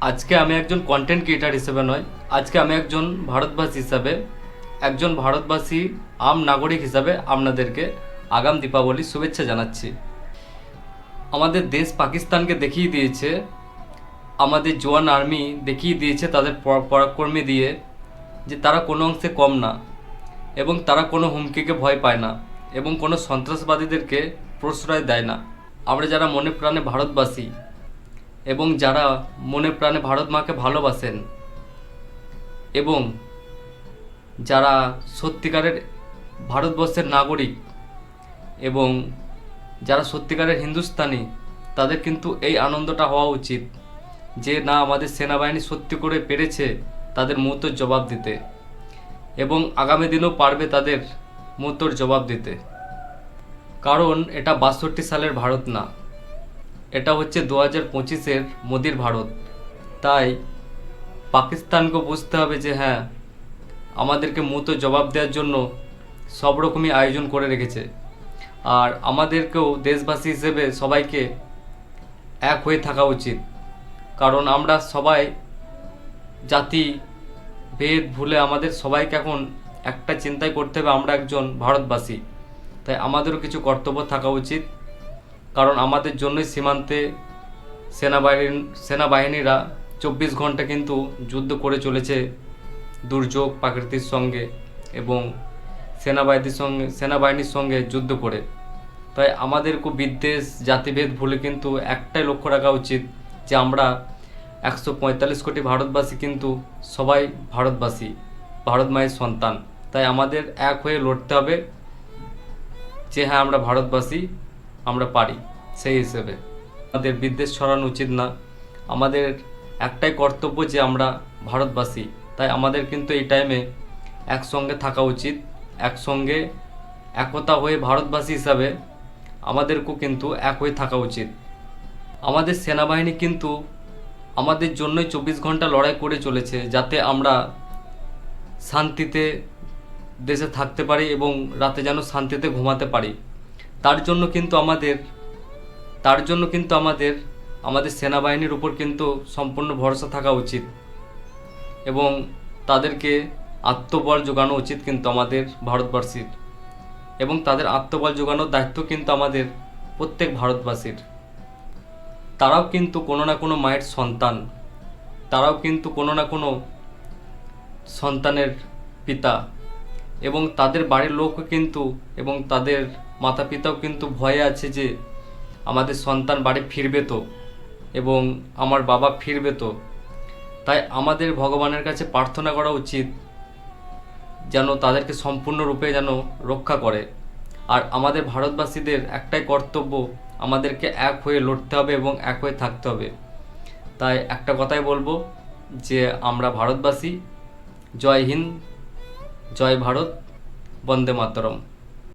আজকে আমি একজন কন্টেন্ট ক্রিয়েটার হিসেবে নয়, আজকে আমি একজন ভারতবাসী হিসাবে, একজন ভারতবাসী আম নাগরিক হিসাবে আপনাদেরকে আগাম দীপাবলির শুভেচ্ছা জানাচ্ছি। আমাদের দেশ পাকিস্তানকে দেখিয়ে দিয়েছে, আমাদের জওয়ান আর্মি দেখিয়ে দিয়েছে তাদের পরাক্রমী দিয়ে যে তারা কোনো অংশে কম না, এবং তারা কোনো হুমকিকে ভয় পায় না এবং কোনো সন্ত্রাসবাদীদেরকে প্রশ্রয় দেয় না। আমরা যারা মনে প্রাণে ভারতবাসী এবং যারা মনে প্রাণে ভারত মাকে ভালোবাসেন এবং যারা সত্যিকারের ভারতবর্ষের নাগরিক এবং যারা সত্যিকারের হিন্দুস্তানি, তাদের কিন্তু এই আনন্দটা হওয়া উচিত যে না, আমাদের সেনাবাহিনী সত্যি করে পেরেছে তাদের মুহূর্তের জবাব দিতে এবং আগামী দিনেও পারবে তাদের মুহূর্তের জবাব দিতে। কারণ এটা ৬২ সালের ভারত না, এটা হচ্ছে ২০২৫-এর মোদির ভারত। তাই পাকিস্তানকে বুঝতে হবে যে হ্যাঁ, আমাদেরকে মুহূর্তে জবাব দেওয়ার জন্য সব রকমই আয়োজন করে রেখেছে। আর আমাদেরকেও দেশবাসী হিসেবে সবাইকে এক হয়ে থাকা উচিত, কারণ আমরা সবাই জাতি ভেদ ভুলে আমাদের সবাইকে এখন একটা চিন্তাই করতে হবে, আমরা একজন ভারতবাসী। তাই আমাদেরও কিছু কর্তব্য থাকা উচিত, কারণ আমাদের জন্যই সীমান্তে সেনাবাহিনীরা ২৪ ঘন্টা কিন্তু যুদ্ধ করে চলেছে দুর্যোগ প্রাকৃতির সঙ্গে এবং সেনাবাহিনীর সঙ্গে যুদ্ধ করে। তাই আমাদেরকে বিদ্বেষ জাতিভেদ ভুলে কিন্তু একটাই লক্ষ্য রাখা উচিত যে আমরা ১৪৫ কোটি ভারতবাসী কিন্তু সবাই ভারতবাসী, ভারত মায়ের সন্তান। তাই আমাদের এক হয়ে লড়তে হবে যে হ্যাঁ, আমরা ভারতবাসী, আমরা পারি। সেই হিসেবে আমাদের বিদ্বেষ ছড়ানো উচিত না, আমাদের একটাই কর্তব্য যে আমরা ভারতবাসী। তাই আমাদের কিন্তু এই টাইমে একসঙ্গে থাকা উচিত, একসঙ্গে একতা হয়ে ভারতবাসী হিসাবে আমাদেরকেও কিন্তু এক হয়ে থাকা উচিত। আমাদের সেনাবাহিনী কিন্তু আমাদের জন্যই ২৪ ঘন্টা লড়াই করে চলেছে, যাতে আমরা শান্তিতে দেশে থাকতে পারি এবং রাতে যেন শান্তিতে ঘুমাতে পারি। তার জন্য কিন্তু আমাদের সেনাবাহিনীর উপর কিন্তু সম্পূর্ণ ভরসা থাকা উচিত এবং তাদেরকে আত্মবল যোগানো উচিত কিন্তু আমাদের ভারতবাসীর, এবং তাদের আত্মবল যোগানোর দায়িত্ব কিন্তু আমাদের প্রত্যেক ভারতবাসীর। তারাও কিন্তু কোনো না কোনো মায়ের সন্তান, তারাও কিন্তু কোনো না কোনো সন্তানের পিতা, এবং তাদের বাড়ির লোকও কিন্তু এবং তাদের মাতা পিতাও কিন্তু ভয়ে আছে যে আমাদের সন্তান বাড়ি ফিরবে তো এবং আমার বাবা ফিরবে তো। তাই আমাদের ভগবানের কাছে প্রার্থনা করা উচিত যেন তাদেরকে সম্পূর্ণরূপে যেন রক্ষা করে। আর আমাদের ভারতবাসীদের একটাই কর্তব্য, আমাদেরকে এক হয়ে লড়তে হবে এবং এক হয়ে থাকতে হবে। তাই একটা কথাই বলবো যে আমরা ভারতবাসী। জয় হিন্দ, জয় ভারত, বন্দে মাতরম।